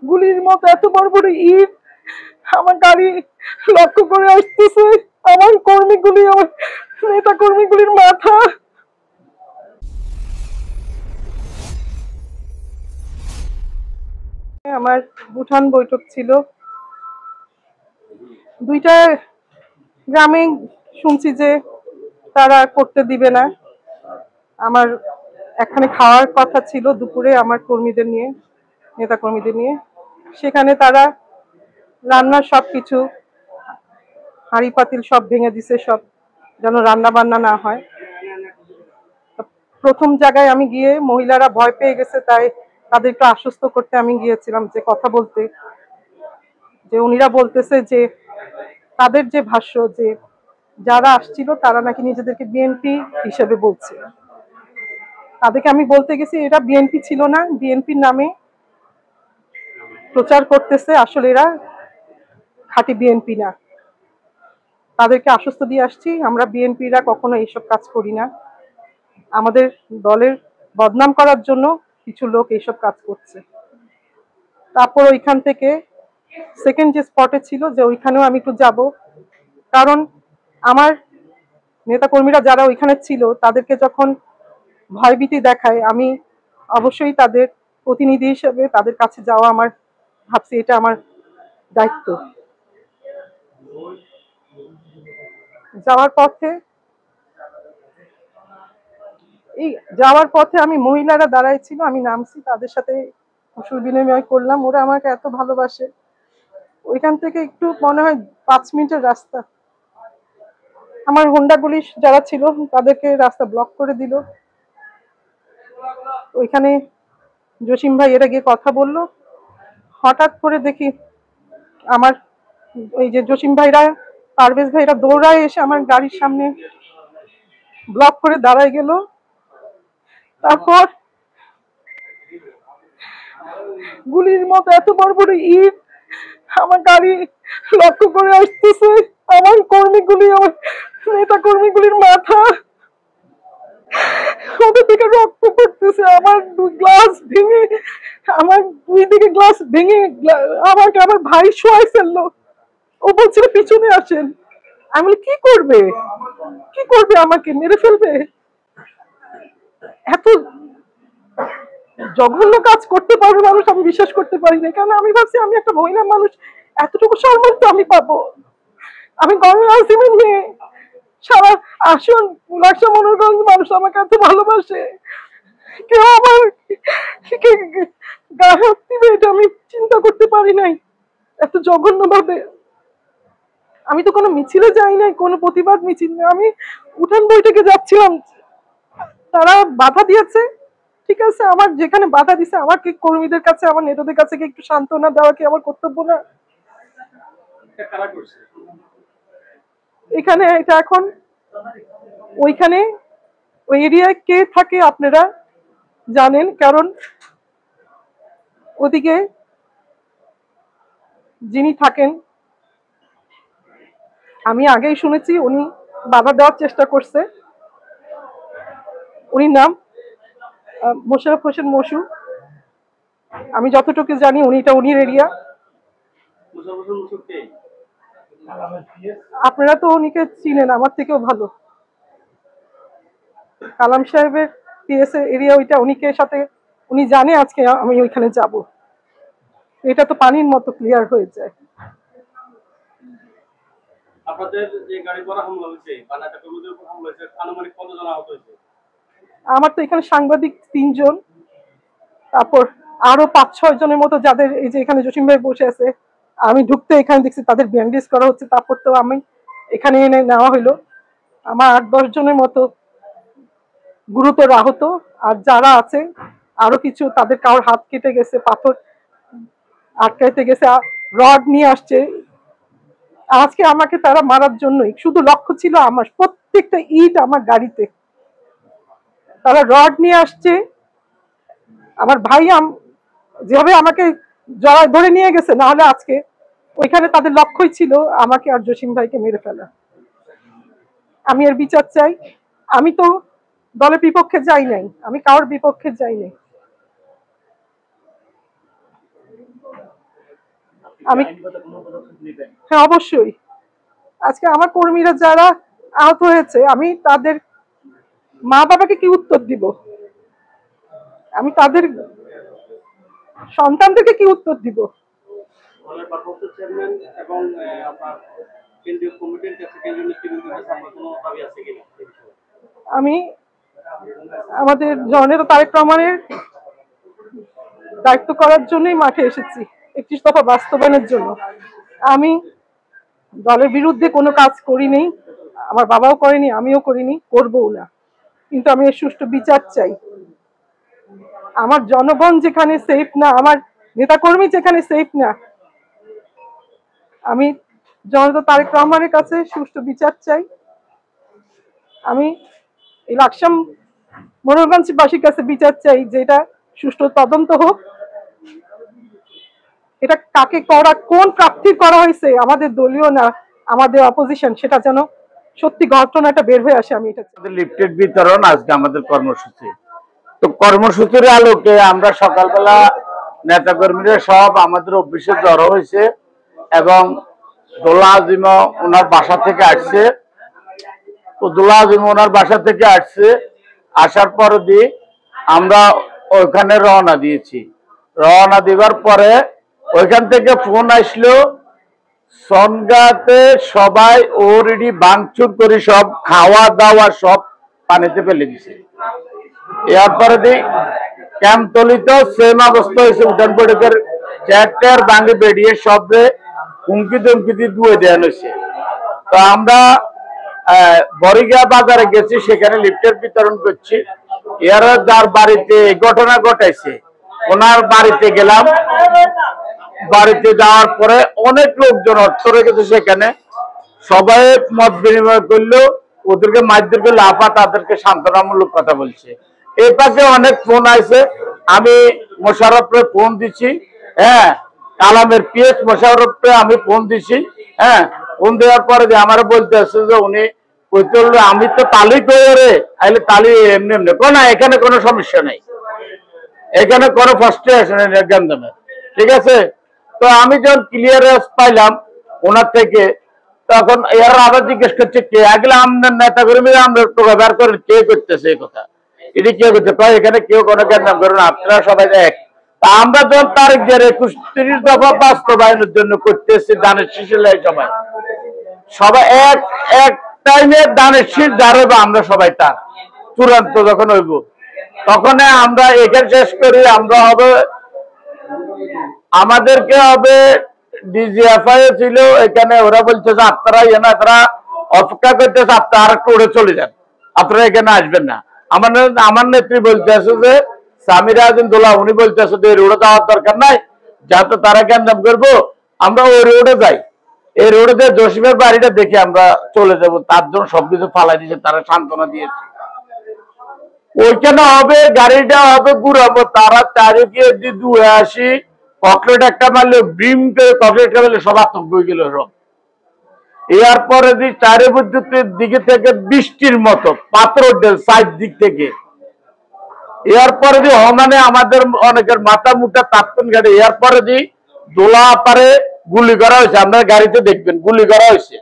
গুলির মতো এত বড় বড় ইট আমার গাড়ি লক্ষ্য করে আসতেছে। আমার কর্মীগুলি, আমার নেতা কর্মীগুলির মাথা। আমার উঠান বৈঠক ছিল, দুইটা গ্রামে শুনছি যে তারা করতে দিবে না। আমার এখানে খাওয়ার কথা ছিল দুপুরে আমার কর্মীদের নিয়ে, নেতা কর্মীদের নিয়ে। সেখানে তারা রান্নার সবকিছু হাঁড়ি পাতিল সব ভেঙে দিছে, সব যেন রান্না বান্না না হয়। প্রথম জায়গায় আমি গিয়ে মহিলারা ভয় পেয়ে গেছে, তাই তাদেরকে আশ্বস্ত করতে আমি গিয়েছিলাম, যে কথা বলতে, যে উনিরা বলতেছে যে তাদের যে ভাষ্য, যে যারা আসছিল তারা নাকি নিজেদেরকে বিএনপি হিসেবে বলছে। তাদেরকে আমি বলতে গেছি এরা বিএনপি ছিল না, বিএনপির নামে প্রচার করতেছে, আসলে এরা খাঁটি বিএনপি না। তাদেরকে আশ্বস্ত দিয়ে আসছি আমরা বিএনপিরা কখনো এইসব কাজ করি না, আমাদের দলের বদনাম করার জন্য কিছু লোক এইসব কাজ করছে। তারপর ওইখান থেকে সেকেন্ড যে স্পটে ছিল, যে ওইখানেও আমি একটু যাব, কারণ আমার নেতাকর্মীরা যারা ওইখানে ছিল তাদেরকে যখন ভয়ভীতি দেখায়, আমি অবশ্যই তাদের প্রতিনিধি হিসেবে তাদের কাছে যাওয়া, আমার ভাবছি এটা আমার দায়িত্ব। যাওয়ার পথে আমি মহিলারা দাঁড়াই ছিল, আমি নামছি, তাদের সাথে কুশল বিনিময় করলাম। ওরা আমাকে এত ভালোবাসে। ওইখান থেকে একটু মনে হয় 5 মিনিটের রাস্তা। আমার হোন্ডাগুলি যারা ছিল তাদেরকে রাস্তা ব্লক করে দিল। ওইখানে জসিম ভাই এরা গিয়ে কথা বললো। হঠাৎ করে দেখি আমার ওই যে জসিম ভাইরা, পারভেজ ভাইরা দৌড়ায় এসে আমার গাড়ির সামনে ব্লক করে দাঁড়ায় গেল। তারপর গুলির মতো এত বড় বড় ইট আমার গাড়ি লক্ষ্য করে আসতেছে। আমার কর্মীগুলি, আমার নেতা কর্মীগুলির মাথা, ওদের থেকে রক্ত পড়তেছে। আমার গ্লাস ভেঙে, আমার দুই দিকে গ্লাস ভেঙে আমাকে আমার ভাই শোয়াই ফেললো। ও বলছিল পিছনে আসেন। আমি বলি কি করবে, কি করবে, আমাকে মেরে ফেলবে। এত জঘন্য কাজ করতে পারবে মানুষ আমি বিশ্বাস করতে পারি না। কারণ আমি ভাবছি আমি একটা মহিলা মানুষ, এতটুকু সম্মান তো আমি পাবো। আমি গঙ্গা আসিমের মেয়ে, সারা আসন লাকসা মনোরগঞ্জ মানুষ আমাকে এত ভালোবাসে, কেউ আমার গায়ে হাত দিবে এটা আমি চিন্তা করতে পারি নাই এত জঘন্য ভাবে। আমি তো কোনো মিছিলে যাই নাই, কোনো প্রতিবাদ মিছিল না, আমি উঠান বৈঠকে যাচ্ছিলাম, তারা বাধা দিয়েছে। ঠিক আছে, আমার যেখানে বাধা দিছে আমাকে কর্মীদের কাছে, আমার নেতাদের কাছে একটু সান্ত্বনা দেওয়া কি আমার কর্তব্য না? এখানে এটা এখন ওইখানে ওই এরিয়ায় কে থাকে আপনারা জানেন, কারণ ওদিকে যিনি থাকেন আমি আগেই শুনেছি উনি বাধা দেওয়ার চেষ্টা করছে। উনির নাম মোশাররফ হোসেন মশু। আমি যতটুকু জানি উনির এরিয়া। আপনারা তো উনিকে চিনেন আমার থেকেও ভালো। কালাম সাহেবের পিএস এরিয়া ওইটা, উনিকে সাথে উনি জানে আজকে আমি ওইখানে যাব। এটা তো পানির মতো ক্লিয়ার হয়ে যায়। আপনাদের যে গাড়ি করা হামলা হয়েছে বা নেতা কর্মীদের উপর হামলা হয়েছে, আনুমানিক কতজন আহত হয়েছে? আমার তো এখানে সাংবাদিক 3 জন, তারপর আরো 5-6 জনের মতো যাদের এই যে এখানে জসিম ভাই বসে আছে, আমি ঢুকতে এখানে দেখছি তাদের ব্যান্ডেজ করা হচ্ছে। তারপর তো আমি এখানে এনে নেওয়া হলো। আমার 8-10 জনের মতো গুরুতর আহত। আর যারা আছে আরো কিছু, তাদের কারোর হাত কেটে গেছে, পাথর আটকাইতে গেছে, রড নিয়ে আসছে। আজকে আমাকে তারা মারার জন্যই, শুধু লক্ষ্য ছিল আমার প্রত্যেকটা ইট আমার গাড়িতে। তারা রড নিয়ে আসছে। আমার ভাই যেভাবে আমাকে জড়ায় ধরে নিয়ে গেছে, না হলে আজকে ওইখানে তাদের লক্ষ্যই ছিল আমাকে আর জসিম ভাইকে মেরে ফেলা। আমি এর বিচার চাই। আমি তো দলের বিপক্ষে যাই নাই, আমি কারোর বিপক্ষে যাই নাই। আমি হ্যাঁ অবশ্যই আজকে আমার কর্মীরা যারা আহত হয়েছে আমি তাদের মা বাবাকে কি উত্তর দিব, আমি তাদের সন্তানদেরকে কি উত্তর দিব? দলের ভারপ্রাপ্ত চেয়ারম্যান এবং আপনার কেন্দ্রীয় কমিটির কাছে, কেন্দ্রীয় নেতৃবৃন্দের কাছে আপনার কোনো দাবি আছে কিনা? আমি আমাদের জননেতা তারেক রহমানের দায়িত্ব করার জন্যই মাঠে এসেছি, 31 দফা বাস্তবায়নের জন্য। আমি দলের বিরুদ্ধে কোনো কাজ করিনি, আমার বাবাও করেনি, আমিও করিনি, করবও না। কিন্তু আমি এর সুষ্ঠু বিচার চাই। আমার জনগণ যেখানে সেফ না, আমার নেতাকর্মী যেখানে সেফ না, আমি জনতা তারেক রহমানের কাছে সুষ্ঠু বিচার চাই। আমি এই লাকসাম মোড়লগঞ্জবাসীর কাছে বিচার চাই যে এটা সুষ্ঠু তদন্ত হোক। এটা কাকে করা, কোন প্রার্থী করা হয়েছে, আমাদের দলীয় না আমাদের অপোজিশন, সেটা যেন সত্যি ঘটনাটা বের হয়ে আসে। আমি এটা লিফটেড বিতরণ আজকে আমাদের কর্মসূচি। তো কর্মসূচির আলোকে আমরা সকালবেলা নেতাকর্মীরা সব আমাদের অফিসে জড়ো হয়েছে এবং দোলা আজিম ওনার বাসা থেকে আসছে। তো দোলা আজিম ওনার বাসা থেকে আসছে, আসার পর দিয়ে আমরা ওইখানে রওনা দিয়েছি। রওনা দিবার পরে ওইখান থেকে ফোন আসলো সনগাতে সবাই অলরেডি ভাঙচুর করে সব খাওয়া দাওয়া সব পানিতে ফেলে দিছে। এরপরে দিই ক্যাম্পতলিতেও সেম অবস্থা হয়েছে, উঠান বৈঠকের চেয়ার ভাঙে বেরিয়ে সবরে হুমকি ধমকি দিয়ে ধুয়ে দেওয়া হয়েছে। তো আমরা বরিগা বাজারে গেছি, সেখানে লিফটের বিতরণ করছি। এর যার বাড়িতে এই ঘটনা ঘটাইছে ওনার বাড়িতে গেলাম। বাড়িতে যাওয়ার পরে অনেক লোকজন অর্থ রেখেছে, সেখানে সবাই মত বিনিময় করলো, ওদেরকে মাইদেরকে লাফা তাদেরকে সান্ত্বনামূলক কথা বলছে। এই পাশে অনেক ফোন আছে, আমি মোশাররফরে ফোন দিছি, হ্যাঁ কালামের পিএস মোশাররফরে আমি ফোন দিছি, হ্যাঁ ফোন দেওয়ার পরে যে আমার বলতে আসছে যে উনি কইতে হলো আমি তো তালি করে আইলে তালি এমনি এমনি না, এখানে কোনো সমস্যা নেই, এখানে কোনো ফ্রাস্ট্রেশন নেই গঞ্জামে, ঠিক আছে। তো আমি যখন ক্লিয়ারেন্স পাইলাম ওনার থেকে, তখন এরা আবার জিজ্ঞেস করছে কে, আগলে আমাদের নেতা কর্মীরা আমরা টোকা বের করেন কে করতেছে এই কথা, এটি কে করতে পারে, এখানে কেউ কোনো গঞ্জাম করেন, আপনারা সবাই এক। তা আমরা যখন তারিখ 31 দফা বাস্তবায়নের জন্য করতেছি দানের শীষের সবাই সবাই এক এক টাইমে দানের শীষ দাঁড়াবো, আমরা সবাই তার চূড়ান্ত যখন হইব তখন আমরা এখানে শেষ করি। আমরা হবে আমাদেরকে হবে ডিজিএফআই ছিল এখানে, ওরা বলছে যে আপনারা তারা অপেক্ষা করতেছে, আপনারা আর একটু উড়ে চলে যান, আপনারা এখানে আসবেন না। আমার নেত্রী বলতে আছে যে সামিরা আজিম দোলা, উনি বলতে আছে যে এই রোডে যাওয়ার দরকার নাই, যাতে তারা গ্যাঞ্জাম করবো, আমরা ওই রোডে যাই। এই রোডে যে জসিমের বাড়িটা দেখে আমরা চলে যাব, তার জন্য সবকিছু ফালাই দিয়েছে, তারা সান্ত্বনা দিয়েছে। ওইখানে হবে গাড়িটা হবে ঘুরাবো, তারা চারিদিকে দিয়ে দূরে আসি, ককলেট একটা মারলে ব্রিম করে ককলেট মারলে সব আতঙ্ক হয়ে গেল সব। এরপরে চারে বিদ্যুতের দিকে থেকে বৃষ্টির মতো পাথর সাইড দিক থেকে, এরপরে মানে আমাদের অনেকের মাথা মুঠা তাৎক্ষণ গাড়ি, এরপরে দোলা পারে গুলি করা হয়েছে, আপনার গাড়িতে দেখবেন গুলি করা হয়েছে।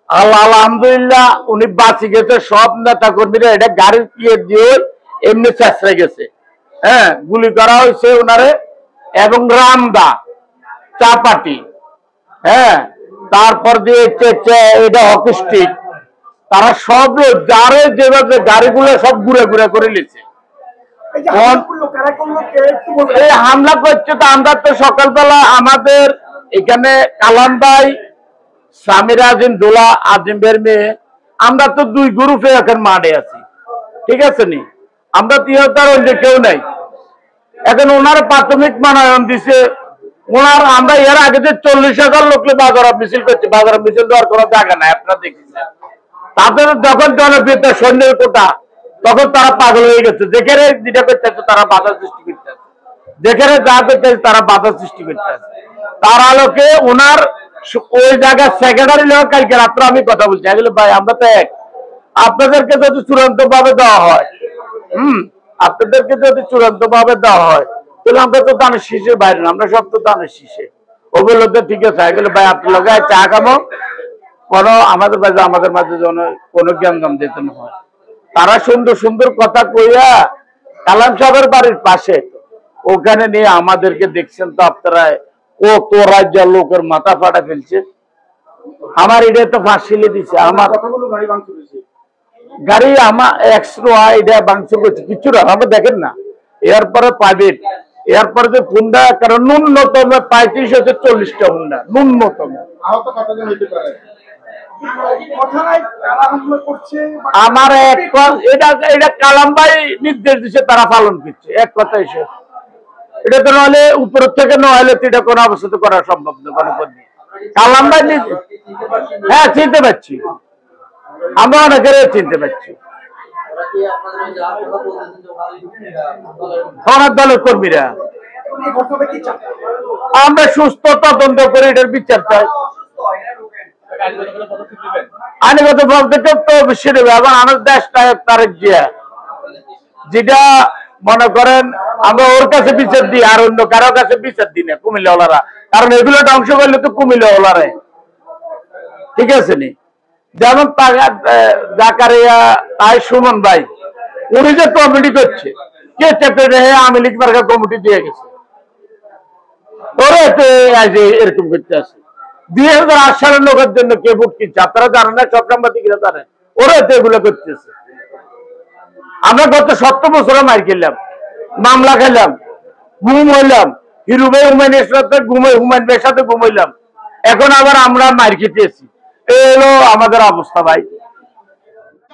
আলহামদুলিল্লাহ উনি বাঁচি গেছে, সব নেতা কর্মীরা এটা গাড়ির দিয়ে দিয়ে এমনি চেঁচড়ে গেছে, হ্যাঁ গুলি করা হয়েছে ওনারে। এবং রামদা চাপাটি, হ্যাঁ তারপর দিয়ে এটা হকি স্টিক, তারা সব যারে যেভাবে গাড়িগুলো সব ঘুরে ঘুরে করে নিচ্ছে। এই হামলা করছে তো আমরা তো সকালবেলা আমাদের এখানে কালাম ভাই, সামিরা আজিম দোলা আজিম বের মেয়ে, আমরা তো দুই গ্রুপে এখন মাঠে আছি, ঠিক আছে নি, আমরা তিহতার অন্য কেউ নাই। এখন ওনার প্রাথমিক মানায়ন দিছে ওনার, আমরা এর আগে যে 40,000 লোককে বাজার মিছিল করছে, বাজার মিছিল দেওয়ার কোনো জায়গা নাই, আপনারা দেখেছেন। তাদের যখন জনপ্রিয়তা সৈন্যের কোটা, তখন তারা পাগল হয়ে গেছে, যেখানে যেটা করতেছে তারা বাধা সৃষ্টি করতেছে, যেখানে যা করতেছে তারা বাধা সৃষ্টি করতেছে। তার আলোকে ওনার ওই জায়গার সেক্রেটারি লোক কালকে রাত্রে আমি কথা বলছি, এগুলো ভাই আমরা তো এক, আপনাদেরকে যদি চূড়ান্ত ভাবে দেওয়া হয়, আপনাদেরকে যদি চূড়ান্ত ভাবে দেওয়া হয় তাহলে আমরা তো দানের শীষের বাইরে না, আমরা সব তো দানের শীষে। ও বললো তো ঠিক আছে, এগুলো ভাই আপনার লগে চা খাবো, কোনো আমাদের মাঝে যেন কোনো জ্ঞান দাম দিতে না হয়। তারা সুন্দর সুন্দর কথা কইয়া কালাম সাহেবের বাড়ির পাশে ওখানে নিয়ে আমাদেরকে দেখছেন তো আপনারা, কত রাজ্যের লোকের মাথা ফাটা ফেলছে। আমার এটা তো ফাঁসিলে দিছে, আমার গাড়ি আমার এক্সট্রা এটা ভাঙচুর করছে কিছু না, আমরা দেখেন না। এরপরে প্রাইভেট, এরপরে যে হুন্ডা, কারণ ন্যূনতম 35 হচ্ছে 40টা হুন্ডা ন্যূনতম। আমার এটা কালাম ভাই নির্দেশ দিচ্ছে, তারা পালন করছে, এক কথা এসে। এটা তো নাহলে উপর থেকে নইলে তো এটা কোনো অবস্থা করা সম্ভব না। কোনো কালাম ভাই হ্যাঁ চিনতে পারছি, আমরা অনেকের চিনতে পারছি, দলের কর্মীরা। আমরা সুস্থ তদন্ত করে এটার বিচার চাই। আইনগত পদক্ষেপ তো অবশ্যই নেবে। এবং আমার দেশ নায়ক তারেক জিয়া, যেটা মনে করেন আমরা ওর কাছে বিচার দিই আর অন্য কারো কাছে বিচার দিই না কুমিল্লাওয়ালারা, কারণ এগুলো ধ্বংস করলে তো কুমিল্লাওয়ালারে, ঠিক আছে নি। যেমন জাকারিয়া তাই সুমন ভাই, উনি যে কমিটি করছে, কে চেপে রেখে আওয়ামী লীগ মার্কা কমিটি দিয়ে গেছে, ওরা এরকম করতে আছে। 2008 সালের লোকের জন্য কে ভোট কিনছে আপনারা জানেন না, সব সাংবাদিকরা জানেন, ওরা তো এগুলো করতেছে। আমরা গত 7 বছরে মার খেলাম, মামলা খেলাম, গুম হইলাম, হিরু ভাই হুমায়ুনের সাথে হুমায়ুন ভাইয়ের সাথে গুম হইলাম, এখন আবার আমরা মার খেতেছি। এই হলো আমাদের অবস্থা ভাই।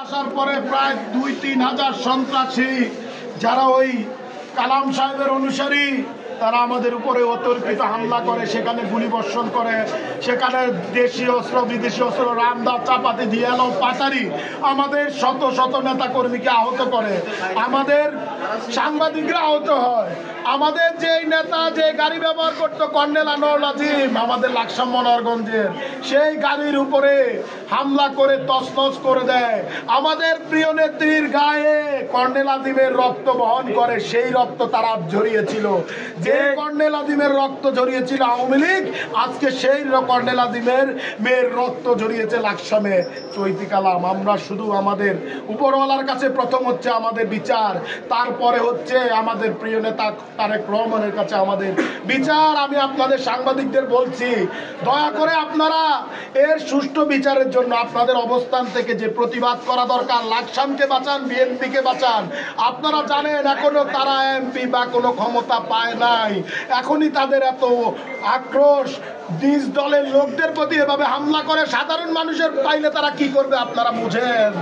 আসার পরে প্রায় 2-3 হাজার সন্ত্রাসী, যারা ওই কালাম সাহেবের অনুসারী, তারা আমাদের উপরে অতর্কিত হামলা করে, সেখানে গুলি বর্ষণ করে, সেখানে দেশীয় অস্ত্র বিদেশি অস্ত্র রামদা চাপাতি দিয়ালো পাতারি আমাদের শত শত নেতা কর্মীকে আহত করে, আমাদের সাংবাদিকরা আহত হয়। আমাদের যে নেতা যে গাড়ি ব্যবহার করতো কর্নেল আনোয়ার আজিম, আমাদের লাকসাম মনোহরগঞ্জের, সেই গাড়ির উপরে হামলা করে তছনছ করে দেয়। আমাদের প্রিয় নেত্রীর গায়ে কর্নেল আজিমের রক্ত বহন করে, সেই রক্ত তারা ঝরিয়েছিল। যে কর্নেল আজিমের রক্ত ঝরিয়েছিল আওয়ামী লীগ, আজকে সেই কর্নেল আজিমের মেয়ের রক্ত ঝরিয়েছে লাকসামে চৈতি কালাম। আমরা শুধু আমাদের উপরওয়ালার কাছে প্রথম হচ্ছে আমাদের বিচার, তারপরে হচ্ছে আমাদের প্রিয় নেতা তারেক রহমানের কাছে আমাদের বিচার। আমি আপনাদের সাংবাদিকদের বলছি, দয়া করে আপনারা এর সুষ্ঠু বিচারের জন্য আপনাদের অবস্থান থেকে যে প্রতিবাদ করা দরকার, লাকসামকে বাঁচান, বিএনপিকে বাঁচান। আপনারা জানেন এখনো তারা এমপি বা কোনো ক্ষমতা পায় নাই, এখনই তাদের এত আক্রোশ। নিজ দলের লোকদের প্রতি এভাবে হামলা করে সাধারণ মানুষের পাইলে তারা কি করবে আপনারা বুঝেন।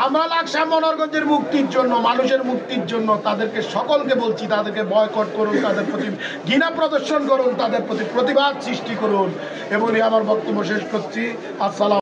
আমরা লাকসাম মনোহরগঞ্জের মুক্তির জন্য, মানুষের মুক্তির জন্য তাদেরকে সকলকে বলছি, তাদেরকে বয়কট করুন, তাদের প্রতি ঘৃণা প্রদর্শন করুন, তাদের প্রতি প্রতিবাদ সৃষ্টি করুন। এ বলে আমার বক্তব্য শেষ করছি। আসসালাম।